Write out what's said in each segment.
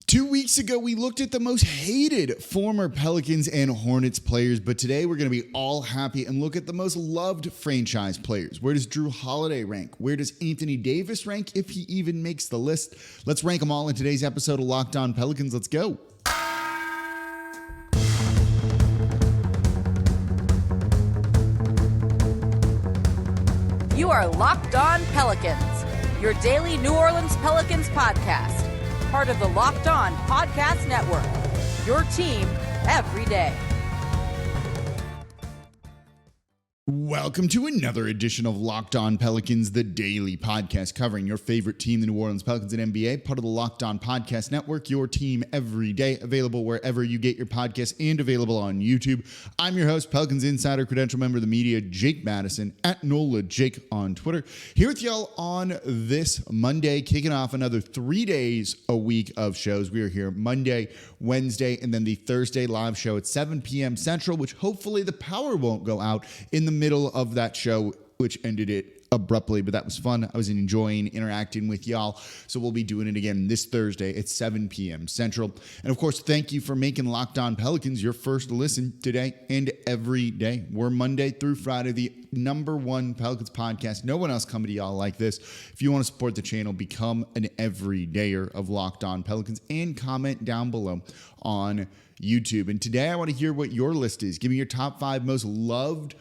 2 weeks ago, we looked at the most hated former Pelicans and Hornets players, but today we're going to be all happy and look at the most loved franchise players. Where does Jrue Holiday rank? Where does Anthony Davis rank, if he even makes the list? Let's rank them all in today's episode of Locked On Pelicans. Let's go. You are Locked On Pelicans, your daily New Orleans Pelicans podcast. Part of the Locked On Podcast Network, your team every day. Welcome to another edition of Locked On Pelicans, the daily podcast covering your favorite team, the New Orleans Pelicans and NBA, part of the Locked On Podcast Network, your team every day, available wherever you get your podcasts and available on YouTube. I'm your host, Pelicans Insider, credential member of the media, Jake Madison, at NOLA Jake on Twitter. Here with y'all on this Monday, kicking off another 3 days a week of shows. We are here Monday, Wednesday, and then the Thursday live show at 7 p.m. Central, which hopefully the power won't go out in the middle of that show, which ended it abruptly, but that was fun. I was enjoying interacting with y'all. So we'll be doing it again this Thursday at 7 p.m. Central. And of course, thank you for making Locked On Pelicans your first listen today and every day. We're Monday through Friday, the #1 Pelicans podcast. No one else coming to y'all like this. If you want to support the channel, become an everydayer of Locked On Pelicans and comment down below on YouTube. And today I want to hear what your list is. Give me your top 5 most loved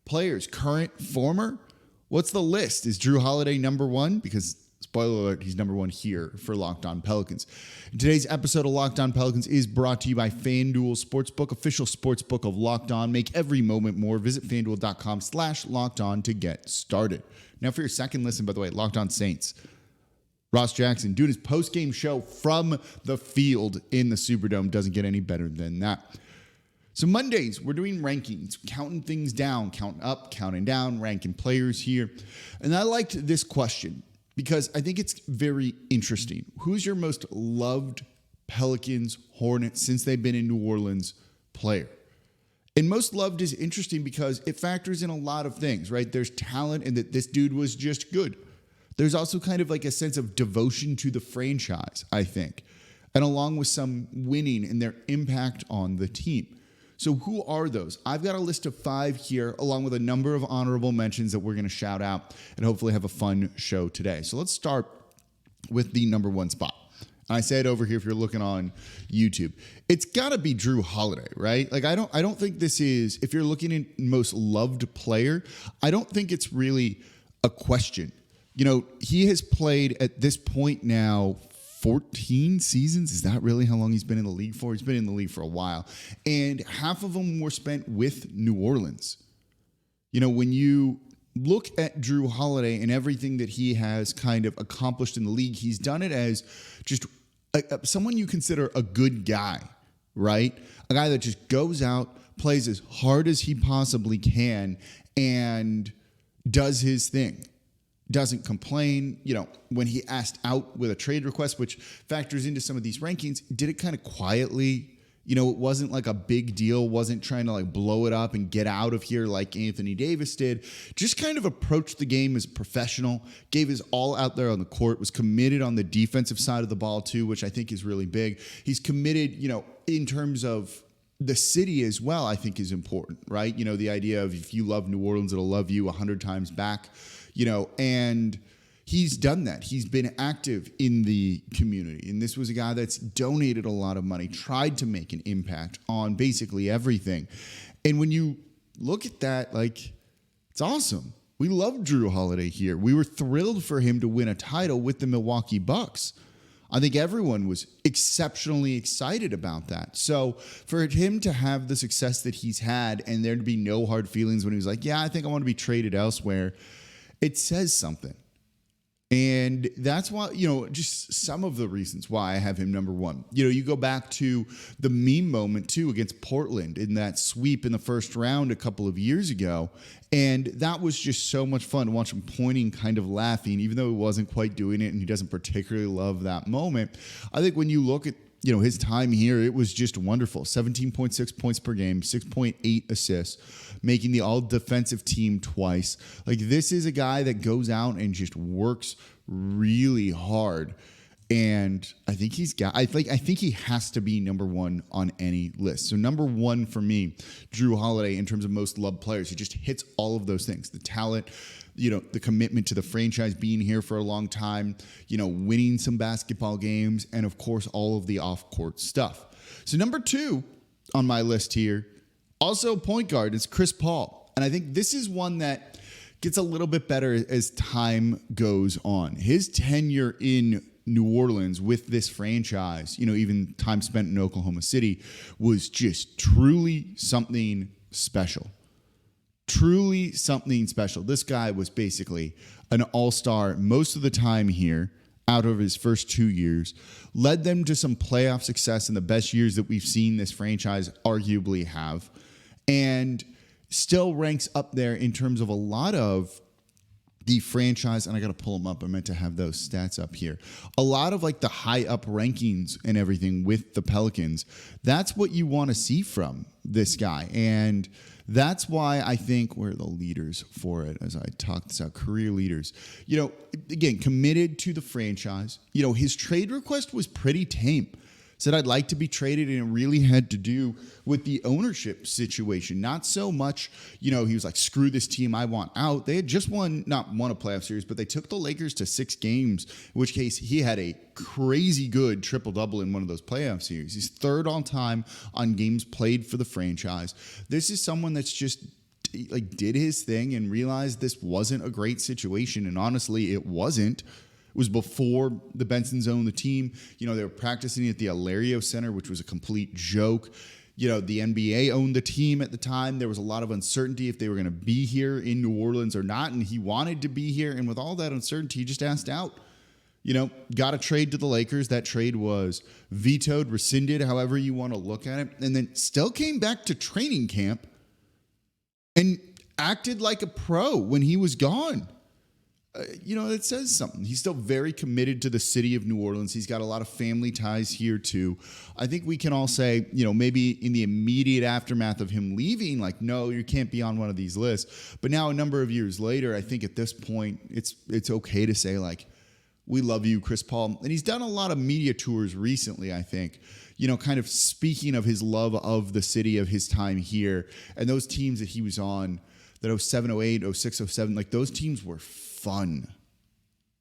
players, current, former. What's the list? Is Jrue Holiday #1? Because, spoiler alert, he's #1 here for Locked On Pelicans. Today's episode of Locked On Pelicans is brought to you by FanDuel Sportsbook, official sportsbook of Locked On. Make every moment more. Visit FanDuel.com/LockedOn to get started. Now for your second listen, by the way, Locked On Saints. Ross Jackson doing his post-game show from the field in the Superdome. Doesn't get any better than that. So Mondays, we're doing rankings, counting things down, counting up, counting down, ranking players here. And I liked this question because I think it's very interesting. Who's your most loved Pelicans, Hornets, since they've been in New Orleans player? And most loved is interesting because it factors in a lot of things, right? There's talent and that this dude was just good. There's also kind of like a sense of devotion to the franchise, I think, and along with some winning and their impact on the team. So who are those? I've got a list of 5 here, along with a number of honorable mentions that we're going to shout out and hopefully have a fun show today. So let's start with the #1 spot. And I say it over here if you're looking on YouTube. It's got to be Jrue Holiday, right? Like I don't think this is, if you're looking at most loved player, I don't think it's really a question. You know, he has played at this point now 14 seasons. Is that really how long he's been in the league for? He's been in the league for a while. And half of them were spent with New Orleans. You know, when you look at Jrue Holiday and everything that he has kind of accomplished in the league, he's done it as just someone you consider a good guy, right? A guy that just goes out, plays as hard as he possibly can, and does his thing. Doesn't complain. You know, when he asked out with a trade request, which factors into some of these rankings, did it kind of quietly. You know, it wasn't like a big deal, wasn't trying to like blow it up and get out of here like Anthony Davis did. Just kind of approached the game as a professional, gave his all out there on the court, was committed on the defensive side of the ball too, which I think is really big. He's committed, you know, in terms of the city as well, I think is important, right? You know, the idea of if you love New Orleans, it'll love you 100 times back. You know, and he's done that. He's been active in the community. And this was a guy that's donated a lot of money, tried to make an impact on basically everything. And when you look at that, like, it's awesome. We love Jrue Holiday here. We were thrilled for him to win a title with the Milwaukee Bucks. I think everyone was exceptionally excited about that. So for him to have the success that he's had and there to be no hard feelings when he was like, yeah, I think I want to be traded elsewhere, it says something. And that's why, you know, just some of the reasons why I have him #1. You know, you go back to the meme moment, too, against Portland in that sweep in the first round a couple of years ago. And that was just so much fun to watch him pointing, kind of laughing, even though he wasn't quite doing it and he doesn't particularly love that moment. I think when you look at, you know, his time here, it was just wonderful. 17.6 points per game, 6.8 assists, making the all-defensive team twice. Like, this is a guy that goes out and just works really hard. And I think I think he has to be number one on any list. So number one for me, Jrue Holiday, in terms of most loved players. He just hits all of those things. The talent, the commitment to the franchise, being here for a long time, winning some basketball games, and of course, all of the off-court stuff. So number two on my list here, also point guard, is Chris Paul. And I think this is one that gets a little bit better as time goes on. His tenure in New Orleans with this franchise, even time spent in Oklahoma City, was just truly something special. Truly something special. This guy was basically an all-star most of the time here out of his first 2 years, led them to some playoff success in the best years that we've seen this franchise arguably have, and still ranks up there in terms of a lot of the franchise, and I got to pull them up. I meant to have those stats up here. A lot of like the high up rankings and everything with the Pelicans. That's what you want to see from this guy. And that's why I think we're the leaders for it as I talk this out. Career leaders. Again, committed to the franchise. His trade request was pretty tame. Said, I'd like to be traded, and it really had to do with the ownership situation. Not so much, he was like, screw this team, I want out. They had just not won a playoff series, but they took the Lakers to 6 games, in which case he had a crazy good triple-double in one of those playoff series. He's third all time on games played for the franchise. This is someone that's just did his thing and realized this wasn't a great situation, and honestly, it wasn't. It was before the Bensons owned the team. They were practicing at the Alario Center, which was a complete joke. The NBA owned the team at the time. There was a lot of uncertainty if they were going to be here in New Orleans or not, and he wanted to be here. And with all that uncertainty, he just asked out. Got a trade to the Lakers. That trade was vetoed, rescinded, however you want to look at it, and then still came back to training camp and acted like a pro when he was gone. It says something. He's still very committed to the city of New Orleans. He's got a lot of family ties here too. I think we can all say, maybe in the immediate aftermath of him leaving, no, you can't be on one of these lists. But now a number of years later, I think at this point, it's okay to say we love you, Chris Paul. And he's done a lot of media tours recently, I think, kind of speaking of his love of the city, of his time here, and those teams that he was on, that 07, 08, 06, 07, those teams were fun.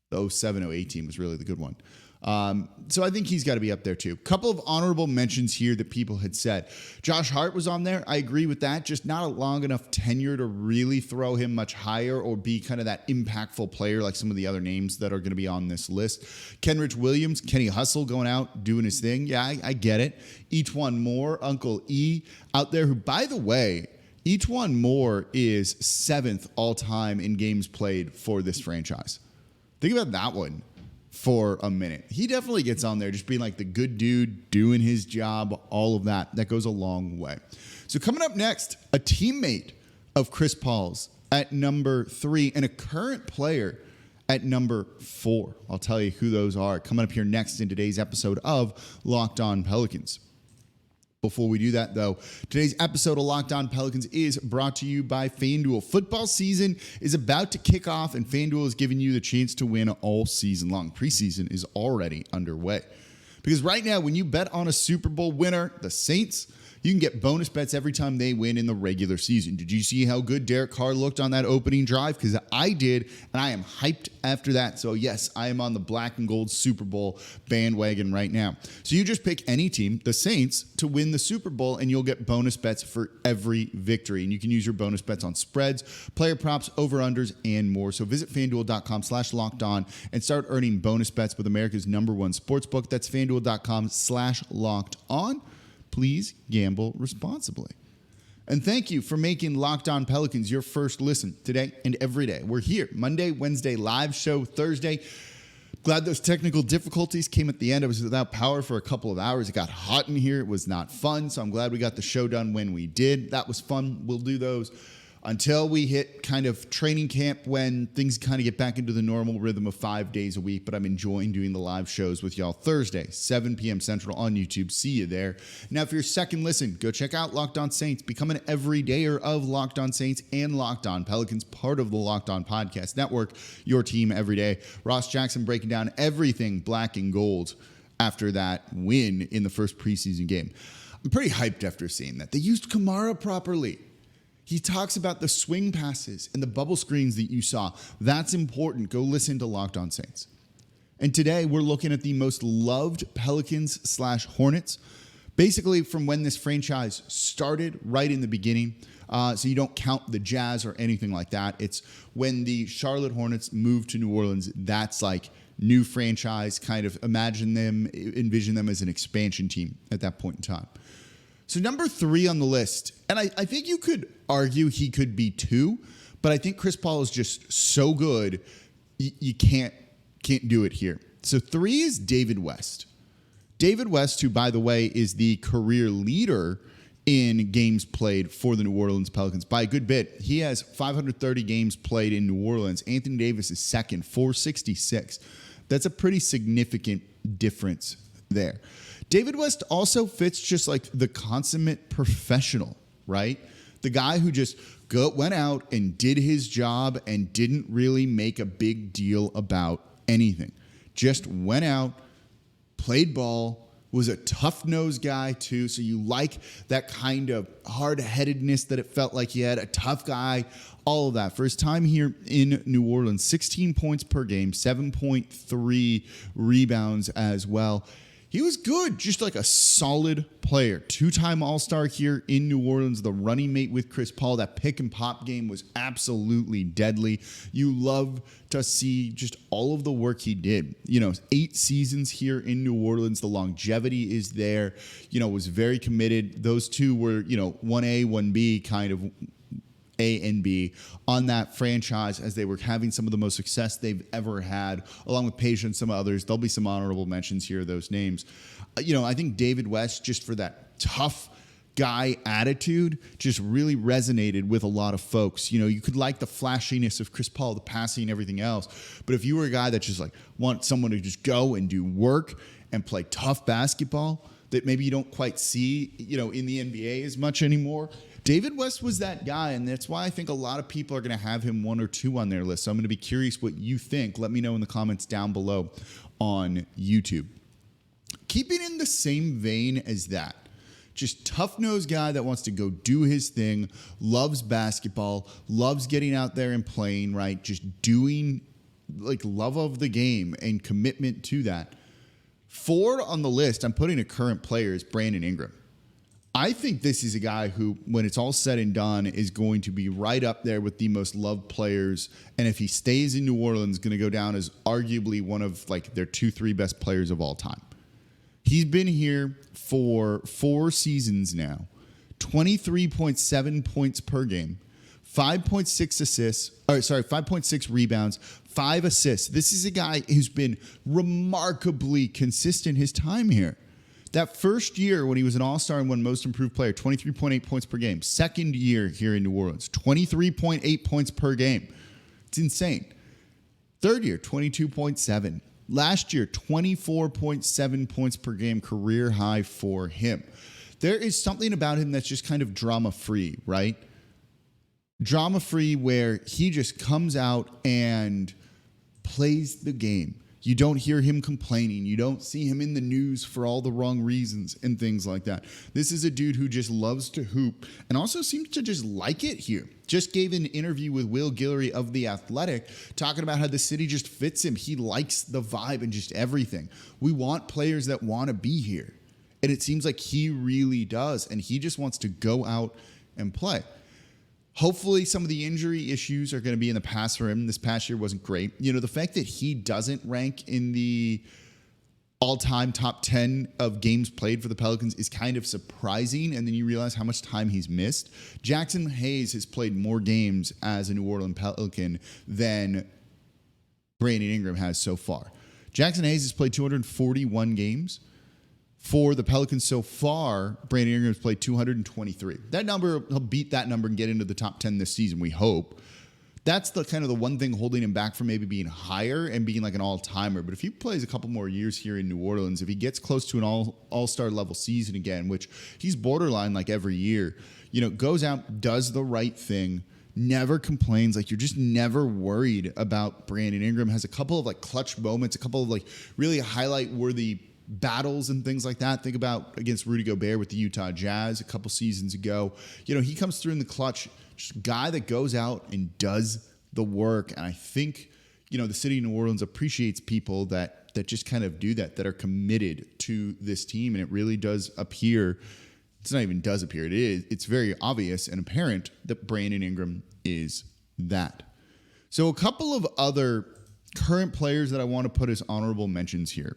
The 07, 08 team was really the good one. So I think he's got to be up there too. Couple of honorable mentions here that people had said. Josh Hart was on there. I agree with that. Just not a long enough tenure to really throw him much higher or be kind of that impactful player like some of the other names that are going to be on this list. Kenrich Williams, Kenny Hustle going out, doing his thing. Yeah, I get it. Each-one Moore, Uncle E out there, who, by the way, Each-one Moore is 7th all-time in games played for this franchise. Think about that one for a minute. He definitely gets on there, just being the good dude, doing his job, all of that. That goes a long way. So coming up next, a teammate of Chris Paul's at number 3 and a current player at number 4. I'll tell you who those are coming up here next in today's episode of Locked On Pelicans. Before we do that, though, today's episode of Locked On Pelicans is brought to you by FanDuel. Football season is about to kick off, and FanDuel is giving you the chance to win all season long. Preseason is already underway. Because right now, when you bet on a Super Bowl winner, the Saints, you can get bonus bets every time they win in the regular season. Did you see how good Derek Carr looked on that opening drive? Because I did, and I am hyped after that. So yes, I am on the black and gold Super Bowl bandwagon right now. So you just pick any team, the Saints, to win the Super Bowl, and you'll get bonus bets for every victory. And you can use your bonus bets on spreads, player props, over-unders, and more. So visit FanDuel.com/lockedon and start earning bonus bets with America's #1 sportsbook. That's FanDuel.com/lockedon. Please gamble responsibly. And thank you for making Locked On Pelicans your first listen today and every day. We're here Monday, Wednesday, live show Thursday. Glad those technical difficulties came at the end. I was without power for a couple of hours. It got hot in here. It was not fun. So I'm glad we got the show done when we did. That was fun. We'll do those until we hit kind of training camp when things kind of get back into the normal rhythm of 5 days a week. But I'm enjoying doing the live shows with y'all Thursday, 7 p.m. Central on YouTube. See you there. Now, for your second listen, go check out Locked On Saints. Become an everydayer of Locked On Saints and Locked On Pelicans, part of the Locked On Podcast Network, your team every day. Ross Jackson breaking down everything black and gold after that win in the first preseason game. I'm pretty hyped after seeing that. They used Kamara properly. He talks about the swing passes and the bubble screens that you saw. That's important. Go listen to Locked On Saints. And today we're looking at the most loved Pelicans/Hornets, basically from when this franchise started right in the beginning. So you don't count the Jazz or anything like that. It's when the Charlotte Hornets moved to New Orleans. That's like new franchise, kind of envision them as an expansion team at that point in time. So number 3 on the list, and I think you could argue he could be 2, but I think Chris Paul is just so good, you can't do it here. So 3 is David West. David West, who, by the way, is the career leader in games played for the New Orleans Pelicans by a good bit. He has 530 games played in New Orleans. Anthony Davis is second, 466. That's a pretty significant difference there. David West also fits just like the consummate professional, right? The guy who just went out and did his job and didn't really make a big deal about anything. Just went out, played ball, was a tough-nosed guy too. So you like that kind of hard-headedness that it felt like he had, a tough guy, all of that. For his time here in New Orleans, 16 points per game, 7.3 rebounds as well. He was good, just like a solid player. 2-time All-Star here in New Orleans, the running mate with Chris Paul. That pick and pop game was absolutely deadly. You love to see just all of the work he did. 8 seasons here in New Orleans. The longevity is there. Was very committed. Those two were, 1A, 1B kind of A and B on that franchise as they were having some of the most success they've ever had, along with Page and some others. There'll be some honorable mentions here, those names. I think David West, just for that tough guy attitude, just really resonated with a lot of folks. You could like the flashiness of Chris Paul, the passing and everything else, but if you were a guy that just like want someone to just go and do work and play tough basketball that maybe you don't quite see, in the NBA as much anymore, David West was that guy, and that's why I think a lot of people are going to have him 1 or 2 on their list. So I'm going to be curious what you think. Let me know in the comments down below on YouTube. Keeping in the same vein as that, just tough-nosed guy that wants to go do his thing, loves basketball, loves getting out there and playing, right? Just doing, like, love of the game and commitment to that. 4 on the list, I'm putting a current player, is Brandon Ingram. I think this is a guy who, when it's all said and done, is going to be right up there with the most loved players. And if he stays in New Orleans, going to go down as arguably one of like their 2-3 best players of all time. He's been here for 4 seasons now, 23.7 points per game, 5.6 rebounds, 5 assists. This is a guy who's been remarkably consistent his time here. That first year when he was an All-Star and won Most Improved Player, 23.8 points per game. Second year here in New Orleans, 23.8 points per game. It's insane. Third year, 22.7. Last year, 24.7 points per game, career high for him. There is something about him that's just kind of drama-free, right? Drama-free where he just comes out and plays the game. You don't hear him complaining. You don't see him in the news for all the wrong reasons and things like that. This is a dude who just loves to hoop and also seems to just like it here. Just gave an interview with Will Guillory of The Athletic talking about how the city just fits him. He likes the vibe and just everything. We want players that want to be here. And it seems like he really does. And he just wants to go out and play. Hopefully some of the injury issues are going to be in the past for him. This past year wasn't great. The fact that he doesn't rank in the all-time top 10 of games played for the Pelicans is kind of surprising, and then you realize how much time he's missed. Jackson Hayes has played more games as a New Orleans Pelican than Brandon Ingram has so far. Jackson Hayes has played 241 games. For the Pelicans so far, Brandon Ingram's played 223. That number, he'll beat that number and get into the top 10 this season, we hope. That's the kind of the one thing holding him back from maybe being higher and being like an all-timer. But if he plays a couple more years here in New Orleans, if he gets close to an all-star level season again, which he's borderline like every year, goes out, does the right thing, never complains. Like, you're just never worried about Brandon Ingram. Has a couple of like clutch moments, a couple of like really highlight-worthy battles and things like that. Think about against Rudy Gobert with the Utah Jazz a couple seasons ago. He comes through in the clutch. Just a guy that goes out and does the work. And I think, the city of New Orleans appreciates people that just kind of do that are committed to this team. And it really does appear, it's not even does appear, it's very obvious and apparent that Brandon Ingram is that. So a couple of other current players that I want to put as honorable mentions here.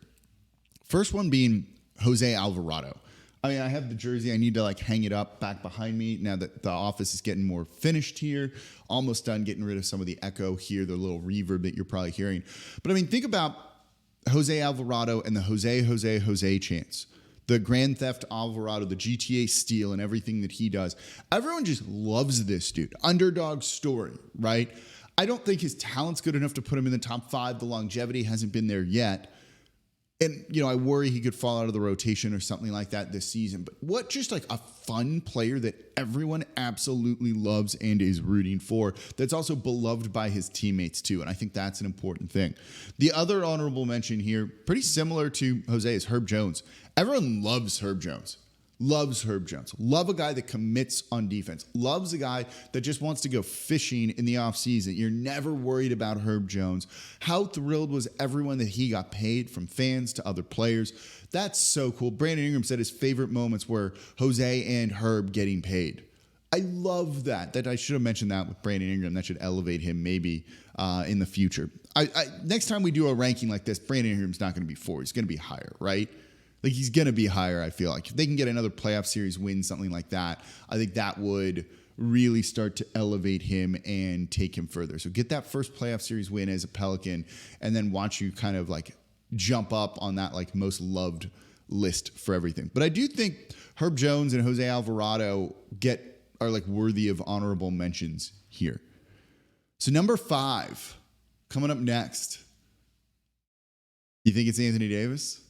First one being Jose Alvarado. I have the jersey. I need to hang it up back behind me now that the office is getting more finished here. Almost done getting rid of some of the echo here, the little reverb that you're probably hearing. But think about Jose Alvarado and the Jose chants. The Grand Theft Alvarado, the GTA steal and everything that he does. Everyone just loves this dude. Underdog story, right? I don't think his talent's good enough to put him in the top 5. The longevity hasn't been there yet. And, I worry he could fall out of the rotation or something like that this season. But what just a fun player that everyone absolutely loves and is rooting for, that's also beloved by his teammates too. And I think that's an important thing. The other honorable mention here, pretty similar to Jose, is Herb Jones. Everyone loves Herb Jones. Loves Herb Jones. Love a guy that commits on defense. Loves a guy that just wants to go fishing in the offseason. You're never worried about Herb Jones. How thrilled was everyone that he got paid, from fans to other players? That's so cool. Brandon Ingram said his favorite moments were Jose and Herb getting paid. I love that. I should have mentioned that with Brandon Ingram. That should elevate him maybe in the future. Next time we do a ranking like this, Brandon Ingram's not going to be 4. He's going to be higher, right? He's going to be higher, I feel like. If they can get another playoff series win, something like that, I think that would really start to elevate him and take him further. So get that first playoff series win as a Pelican, and then watch you kind of jump up on that most loved list for everything. But I do think Herb Jones and Jose Alvarado are worthy of honorable mentions here. So number 5, coming up next. You think it's Anthony Davis?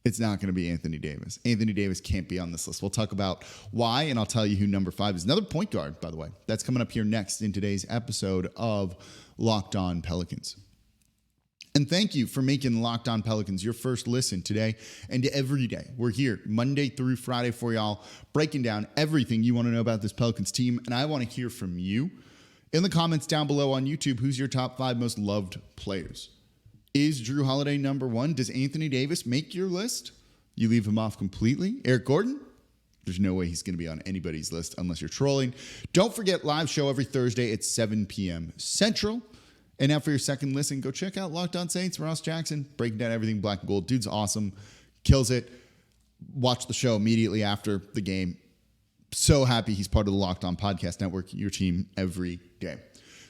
It's not going to be Anthony Davis. Anthony Davis can't be on this list. We'll talk about why, and I'll tell you who number 5 is. Another point guard, by the way. That's coming up here next in today's episode of Locked On Pelicans. And thank you for making Locked On Pelicans your first listen today and every day. We're here Monday through Friday for y'all, breaking down everything you want to know about this Pelicans team. And I want to hear from you in the comments down below on YouTube. Who's your top 5 most loved players? Is Jrue Holiday number 1? Does Anthony Davis make your list? You leave him off completely. Eric Gordon? There's no way he's going to be on anybody's list unless you're trolling. Don't forget, live show every Thursday at 7 p.m. Central. And now for your second listen, go check out Locked On Saints. Ross Jackson, breaking down everything black and gold. Dude's awesome. Kills it. Watch the show immediately after the game. So happy he's part of the Locked On Podcast Network, your team every day.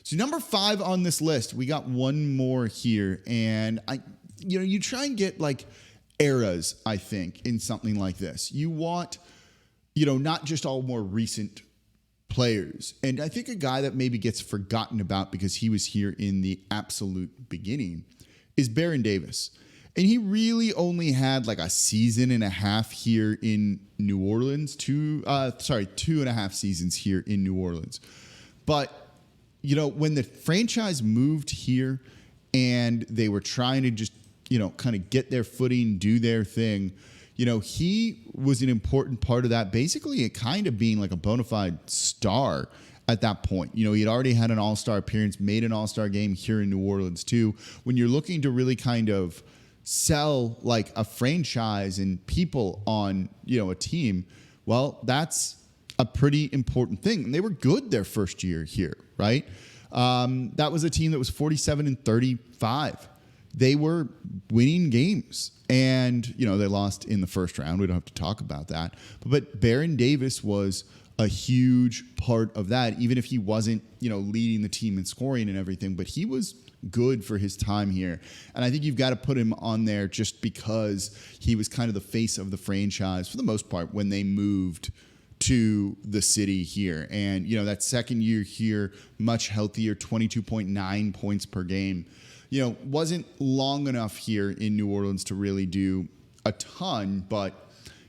So number 5 on this list, we got one more here. And you try and get eras, I think, in something like this. You want, not just all more recent players. And I think a guy that maybe gets forgotten about because he was here in the absolute beginning is Baron Davis. And he really only had a season and a half here in New Orleans, 2.5 seasons here in New Orleans. But when the franchise moved here and they were trying to just, kind of get their footing, do their thing, he was an important part of that. Basically, it kind of being a bona fide star at that point. He had already had an all-star appearance, made an all-star game here in New Orleans too. When you're looking to really kind of sell a franchise and people on, a team, well, that's a pretty important thing. And they were good their first year here, right? That was a team that was 47-35. They were winning games. And, they lost in the first round. We don't have to talk about that. But Baron Davis was a huge part of that, even if he wasn't, leading the team in scoring and everything, but he was good for his time here. And I think you've got to put him on there just because he was kind of the face of the franchise for the most part when they moved to the city here. And, that second year here, much healthier, 22.9 points per game, wasn't long enough here in New Orleans to really do a ton, but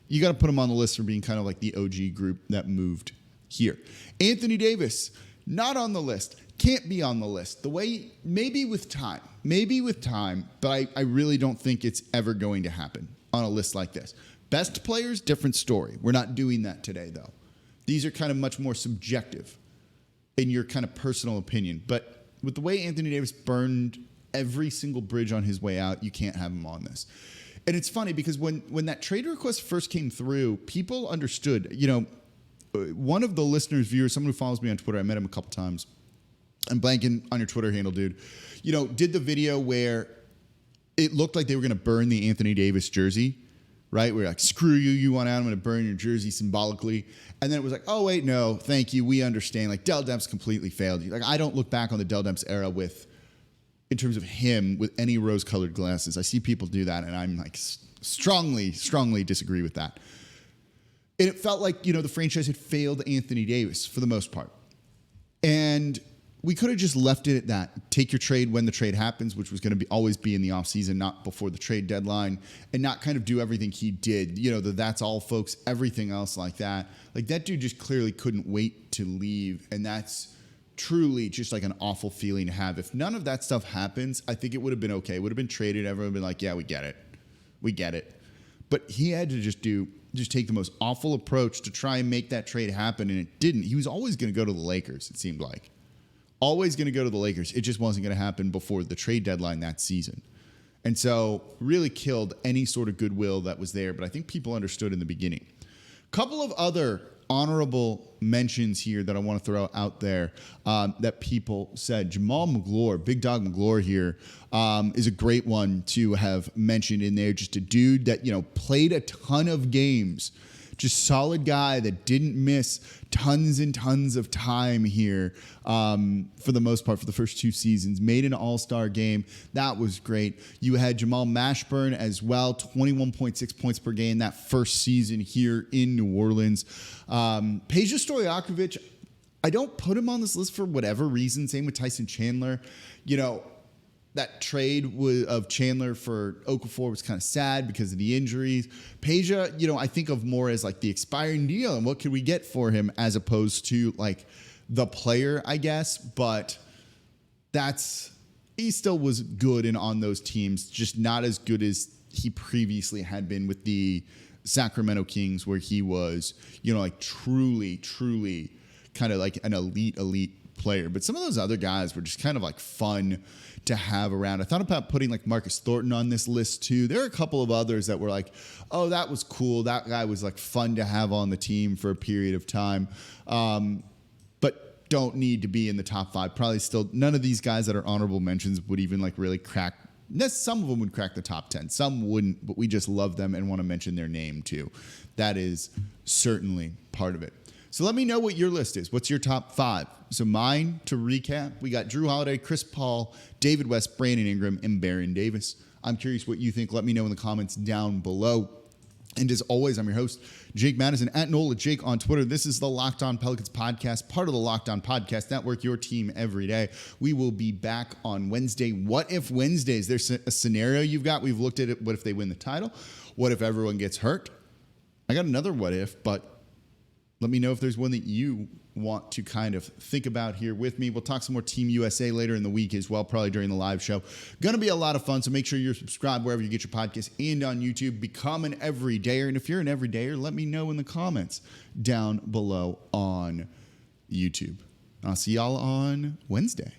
you got to put him on the list for being kind of like the OG group that moved here. Anthony Davis, not on the list. Can't be on the list. The way, maybe with time, but I really don't think it's ever going to happen on a list like this. Best players, different story. We're not doing that today, though. These are kind of much more subjective in your kind of personal opinion. But with the way Anthony Davis burned every single bridge on his way out, you can't have him on this. And it's funny because when that trade request first came through, people understood. One of the listeners, viewers, someone who follows me on Twitter, I met him a couple times. I'm blanking on your Twitter handle, dude. Did the video where it looked like they were going to burn the Anthony Davis jersey, right? We're like, screw you, you want out, I'm going to burn your jersey symbolically. And then it was like, oh, wait, no, thank you, we understand. Like, Dell Demps completely failed you. Like, I don't look back on the Dell Demps era in terms of him with any rose-colored glasses. I see people do that, and I'm like, strongly disagree with that. And it felt like, the franchise had failed Anthony Davis for the most part. And we could have just left it at that. Take your trade when the trade happens, which was going to always be in the offseason, not before the trade deadline, and not kind of do everything he did. That's all, folks, everything else like that. Like, that dude just clearly couldn't wait to leave, and that's truly just like an awful feeling to have. If none of that stuff happens, I think it would have been okay. It would have been traded. Everyone would have been like, yeah, we get it. But he had to just take the most awful approach to try and make that trade happen, and it didn't. He was always going to go to the Lakers, it seemed like. Always going to go to the Lakers. It just wasn't going to happen before the trade deadline that season. And so really killed any sort of goodwill that was there, but I think people understood in the beginning. Couple of other honorable mentions here that I want to throw out there that people said. Jamal Magloire, Big Dog Magloire here, is a great one to have mentioned in there. Just a dude that, played a ton of games. Just solid guy that didn't miss tons and tons of time here for the most part for the first two seasons. Made an all-star game. That was great. You had Jamal Mashburn as well, 21.6 points per game that first season here in New Orleans. Peja Stojakovic, I don't put him on this list for whatever reason. Same with Tyson Chandler. That trade of Chandler for Okafor was kind of sad because of the injuries. Peja, I think of more as like the expiring deal and what could we get for him as opposed to like the player, I guess. But he still was good and on those teams, just not as good as he previously had been with the Sacramento Kings, where he was, like truly kind of like an elite player. But some of those other guys were just kind of like fun to have around. I thought about putting like Marcus Thornton on this list too. There are a couple of others that were like, oh, that was cool. That guy was like fun to have on the team for a period of time. But don't need to be in the top five. Probably still none of these guys that are honorable mentions would even like really crack. Some of them would crack the top 10. Some wouldn't, but we just love them and want to mention their name too. That is certainly part of it. So let me know what your list is. What's your top five? So mine, to recap, we got Jrue Holiday, Chris Paul, David West, Brandon Ingram, and Baron Davis. I'm curious what you think. Let me know in the comments down below. And as always, I'm your host, Jake Madison, at Nola Jake on Twitter. This is the Locked On Pelicans podcast, part of the Locked On Podcast Network, your team every day. We will be back on Wednesday. What if Wednesday? Is there a scenario you've got? We've looked at it. What if they win the title? What if everyone gets hurt? I got another what if, but let me know if there's one that you want to kind of think about here with me. We'll talk some more Team USA later in the week as well, probably during the live show. Going to be a lot of fun, so make sure you're subscribed wherever you get your podcast and on YouTube. Become an everydayer, and if you're an everydayer, let me know in the comments down below on YouTube. I'll see y'all on Wednesday.